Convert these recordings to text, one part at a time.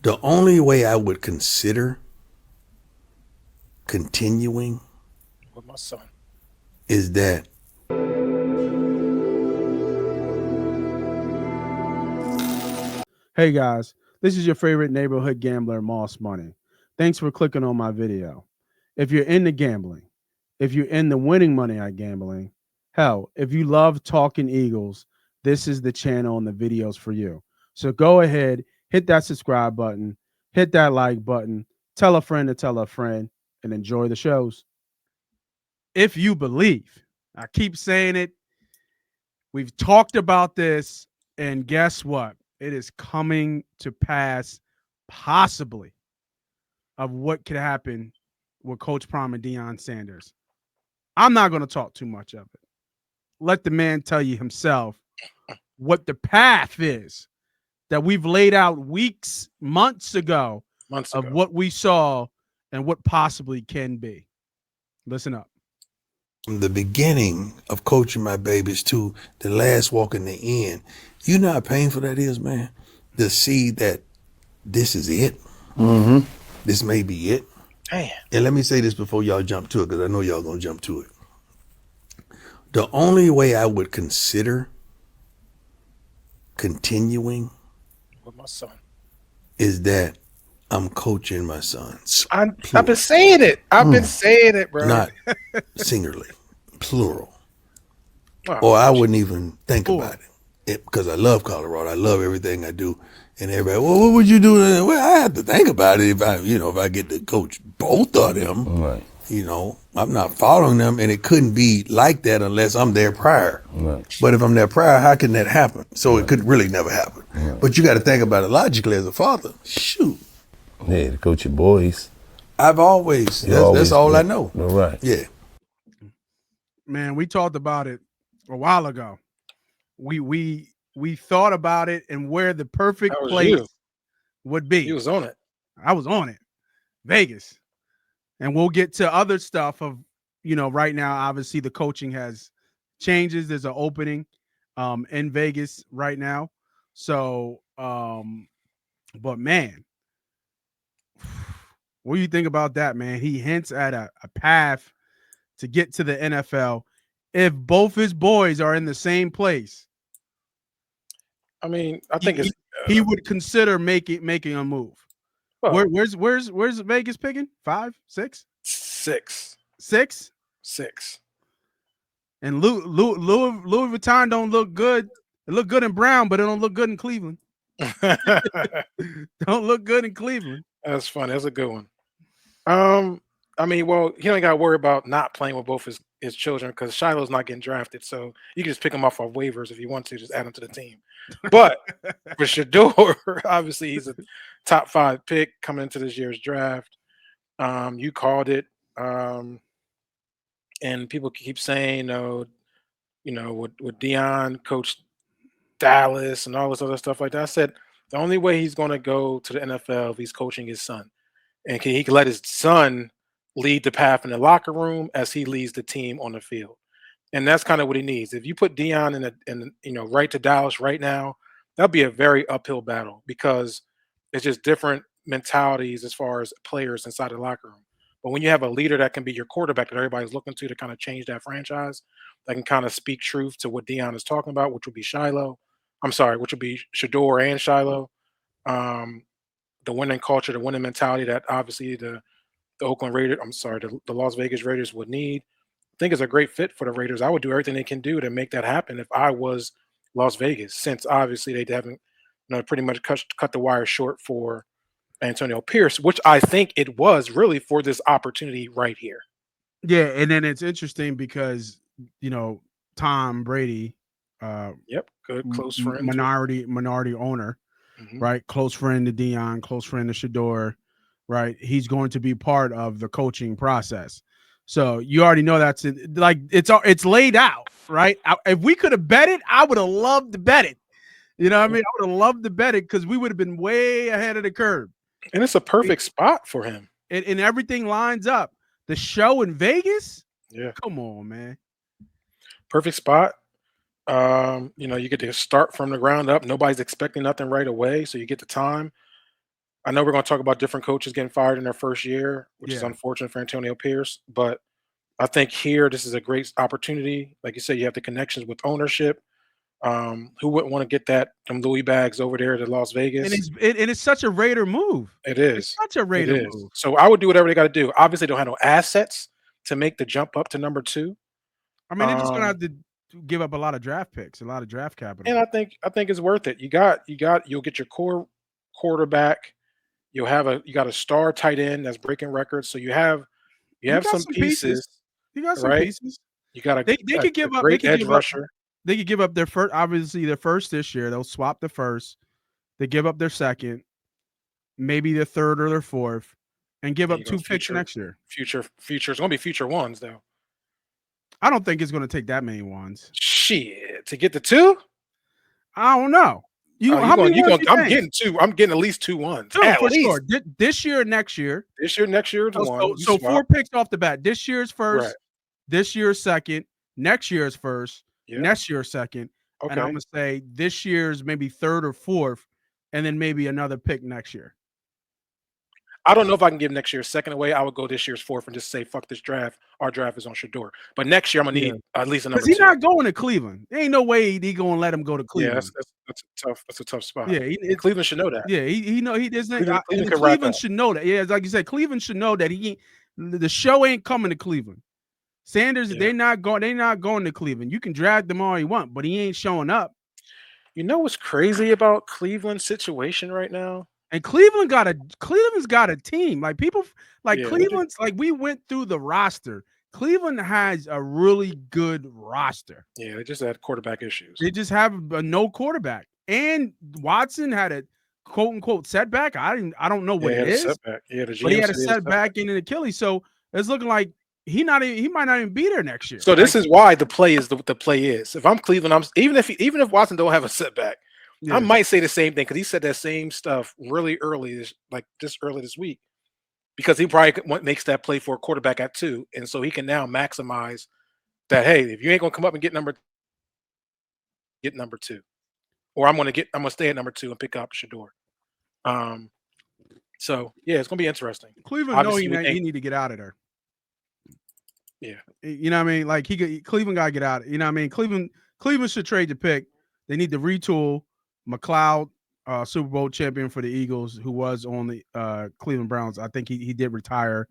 The only way I would consider continuing with my son. is that Hey guys, this is your favorite neighborhood gambler, Moss Money. Thanks for clicking on my video. If you're into gambling, if you're into winning money at gambling, hell, if you love talking Eagles, this is the channel and the videos for you. So go ahead, hit that subscribe button, hit that like button, tell a friend to tell a friend, and enjoy the shows. If you believe, I keep saying it, we've talked about this, and guess what? It is coming to pass, possibly, of what could happen with Coach Prime and Deion Sanders. I'm not going to talk too much of it. Let the man tell you himself what the path is that we've laid out weeks, months ago of what we saw and what possibly can be. Listen up. from the beginning of coaching my babies to the last walk in the end, you know how painful that is, man? To see that this is it. Mm-hmm. This may be it. Damn. And let me say this before y'all jump to it, because I know y'all going to jump to it. The only way I would consider continuing with my son is that I'm coaching my sons. I've been saying it. I've been saying it, bro. Not singularly, plural. Oh, or I wouldn't even think about it because I love Colorado. I love everything I do. And everybody, well, what would you do? Well, I have to think about it if I get to coach both of them. Right. I'm not following them, and it couldn't be like that unless I'm there prior. Right. But if I'm there prior, how can that happen? So it could really never happen. Right. But you got to think about it logically as a father. Shoot. Yeah, to coach your boys. I've always, that's all I know. Right. Yeah. Man, we talked about it a while ago. We thought about it and where the perfect place would be. He was on it. I was on it. Vegas. And we'll get to other stuff of, right now, obviously the coaching has changes. There's an opening in Vegas right now. So, but man, what do you think about that, man? He hints at a path to get to the NFL if both his boys are in the same place. I mean, I think he would consider making a move. Well, where's Vegas picking? 5, 6? 6. 6? 6. And Louis Vuitton don't look good. It look good in Brown, but it don't look good in Cleveland. Don't look good in Cleveland. That's funny. That's a good one. I mean, well, he ain't got to worry about not playing with both his children because Shiloh's not getting drafted. So you can just pick him off of waivers if you want to, just add him to the team. But for Shador, obviously he's a top 5 pick coming into this year's draft. You called it. And people keep saying, would Deion coach Dallas and all this other stuff like that? I said the only way he's going to go to the NFL if he's coaching his son, and he can let his son lead the path in the locker room as he leads the team on the field, and that's kind of what he needs. If you put Deion in right to Dallas right now, that'll be a very uphill battle because it's just different mentalities as far as players inside the locker room. But when you have a leader that can be your quarterback that everybody's looking to kind of change that franchise, that can kind of speak truth to what Deion is talking about, which would be which would be Shador and Shiloh. The winning culture, the winning mentality that obviously the Las Vegas Raiders would need. I think is a great fit for the Raiders. I would do everything they can do to make that happen if I was Las Vegas, since obviously they haven't, pretty much cut the wire short for Antonio Pierce, which I think it was really for this opportunity right here. Yeah, and then it's interesting because Tom Brady, good close friend, minority owner, right? Close friend to Deion, close friend to Shador, right? He's going to be part of the coaching process. So you already know that's it's laid out, right? If we could have bet it, I would have loved to bet it. You know what I mean? I would have loved to bet it because we would have been way ahead of the curve. And it's a perfect spot for him. And everything lines up. The show in Vegas? Yeah. Come on, man. Perfect spot. You get to start from the ground up. Nobody's expecting nothing right away, so you get the time. I know we're going to talk about different coaches getting fired in their first year, which is Yeah. unfortunate for Antonio Pierce. But I think here this is a great opportunity. Like you said, you have the connections with ownership. Who wouldn't want to get them Louis bags over there to Las And Vegas? it's such a Raider move. It It's is. such a It Raider is. move. So I would do whatever they got to do. Obviously, they don't have no assets to make the jump up to number 2. I mean, they're just gonna have to give up a lot of draft picks, a lot of draft capital. And I think it's worth it. You'll get your core quarterback. You got a star tight end that's breaking records. So you You have got some some pieces. pieces, You got some right? pieces. You got They a could give up. They great could edge give up. rusher. They could give up their first. Obviously, their first this year. They'll swap the first. They give up their second, maybe their third or their fourth, and give There up you go. 2 picks next year. Future. It's gonna be future ones though. I don't think it's going to take that many ones. Shit, to get the 2. I don't know. Oh, How many you ones going? you I'm think? getting 2. I'm getting at least 2 ones. 2 At for least sure. This year, next year. this year, next year is So, 1. You so 4 swap. picks off the bat. This year's Right. first. This year's second. Next year's first. Yeah. Next year's second. And I'm Okay. gonna say this year's maybe third or fourth, and then maybe another pick next year. I don't know if I can give next year's second away. I would go this year's 4th and just say fuck this draft. Our draft is on Shador. But next year I'm gonna Yeah. need at least a Because number he's 2. not going to Cleveland. There ain't no way he gonna let him go to Yeah, Cleveland. that's a tough spot. Yeah, And Cleveland should know that. yeah, he know he doesn't. Cleveland And can rack Cleveland up. should know that. Yeah, like you said, Cleveland should know that he ain't. The show ain't coming to Cleveland. Sanders, Yeah. they're not going. They're not going to Cleveland. You can drag them all you want, but he ain't showing up. You know what's crazy about Cleveland's situation right now? And Cleveland's got a team. Like people like Yeah, they do. Cleveland's like we went through the roster. Cleveland has a really good roster. Yeah, they just had quarterback issues. They just have a no quarterback. And Watson had a quote unquote setback. I don't know what Yeah, it he had a is, setback. Yeah, the but he GM had a said he had a setback in an Achilles. So it's looking like he might not even be there next year. So this is why the play is the play is. If I'm Cleveland, even if Watson don't have a setback, Yeah. I might say the same thing because he said that same stuff really early, this early this week, because he probably makes that play for a quarterback at 2, and so he can now maximize that. Hey, if you ain't gonna come up and get number 2, or I'm gonna stay at number 2 and pick up Shador. So yeah, it's gonna be interesting. Cleveland know Obviously, we he think- need to get out of there. Yeah. You know what I mean? Like Cleveland got to get out. You know what I mean? Cleveland should trade the pick. They need to retool McLeod, Super Bowl champion for the Eagles, who was on the Cleveland Browns. I think he did retire.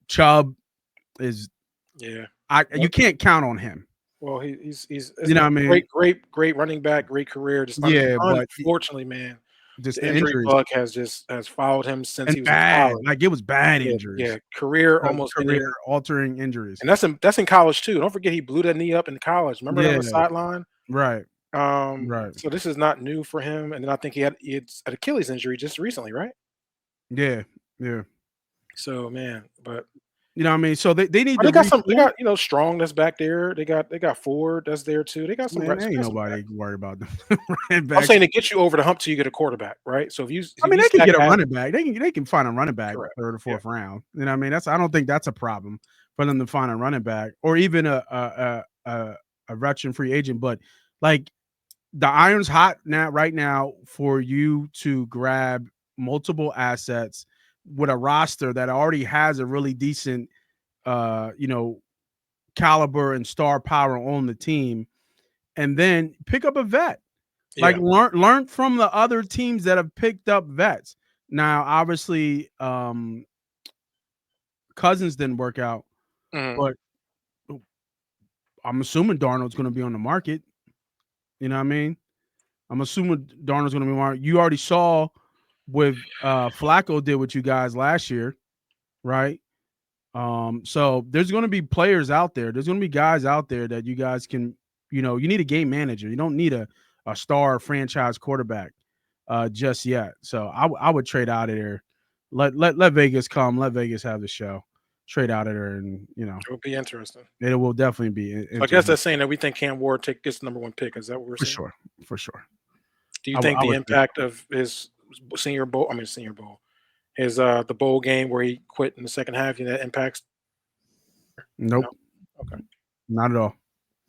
Chubb is Yeah. you can't count on him. Well, he's You know what I mean? Great running back, great career. Just Yeah, but unfortunately, man, just the the injury injuries bug has followed him since he and was in bad. college. Like it was bad injuries. Yeah, career almost ending. career altering injuries. And that's in college too. Don't forget he blew that knee up in college. Remember that on the Yeah. sideline? Right. So this is not new for him. And then I think he had an Achilles injury just recently, right? Yeah. Yeah. So man, but You know what I mean? So they need they to got they retool. got Strong that's back there. They got Ford that's there too. They got some. Man, they ain't got some nobody worried about them. I'm saying to get you over the hump till you get a quarterback, right? So if you, I mean, you they can stack get a that- running back. They can find a running back Correct. third or fourth round. You know what I mean? I don't think that's a problem for them to find a running back or even a veteran free agent. But like the iron's hot right now for you to grab multiple assets with a roster that already has a really decent caliber and star power on the team, and then pick up a vet. Like learn from the other teams that have picked up vets. Now, obviously, Cousins didn't work out, but I'm assuming Darnold's going to be on the market. You know what I mean? I'm assuming Darnold's going to be on the market. You already saw with Flacco did what you guys last year, right? So there's going to be players out there. There's going to be guys out there that you guys can, you need a game manager. You don't need a star franchise quarterback just yet. So I would trade out of there. Let Vegas come. Let Vegas have the show. Trade out of there, and it will be interesting. It will definitely be. So I guess that's saying that we think Cam Ward gets the number 1 pick. Is that what we're saying? For sure. Do you think the impact of his Senior Bowl, his the bowl game where he quit in the second half, that impacts? Nope. No? Okay. Not at all.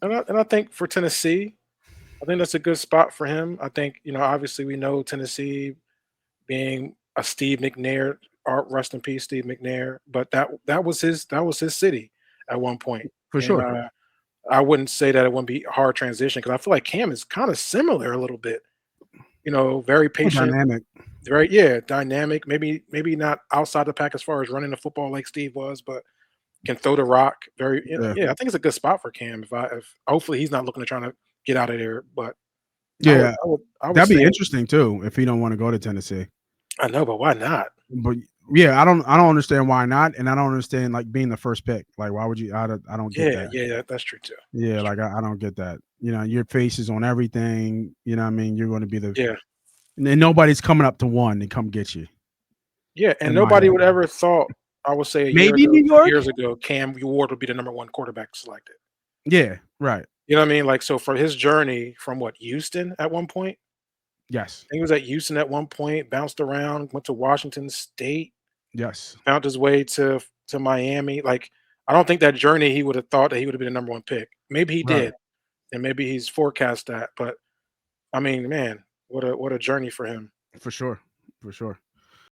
And I think for Tennessee, I think that's a good spot for him. I think, obviously we know Tennessee being a Steve McNair, rest in peace, Steve McNair. But that was his city at one point. For And sure. I wouldn't say that it wouldn't be a hard transition because I feel like Cam is kind of similar a little bit. Very Oh, patient, dynamic. very dynamic. Maybe not outside the pack as far as running the football like Steve was, but can throw the rock. Very Yeah. I think it's a good spot for Cam. If hopefully he's not looking to trying to get out of there, but Yeah. I would That'd be say interesting too if he don't want to go to Tennessee. I know, but why not? But yeah, I don't understand why not, and I don't understand like being the first pick. Like, why would you? I don't get that. Yeah, that's true too. Yeah, like I don't get that. Your face is on everything. You know what I mean? You're going to be the Yeah, and nobody's coming up to one to come get you. yeah, and In my nobody would opinion. ever thought. I would say a year Maybe ago, New 2 York. years ago, Cam Ward would be the number one quarterback selected. Yeah, right. You know what I mean? Like, so for his journey from Houston at one point, Yes, he was at Houston at one point, bounced around, went to Washington State, yes, found his way to Miami. Like, I don't think that journey he would have thought that he would have been the number one pick. Maybe he right. did, and maybe he's forecast that. But I mean, man, what a journey for him. For sure, for sure.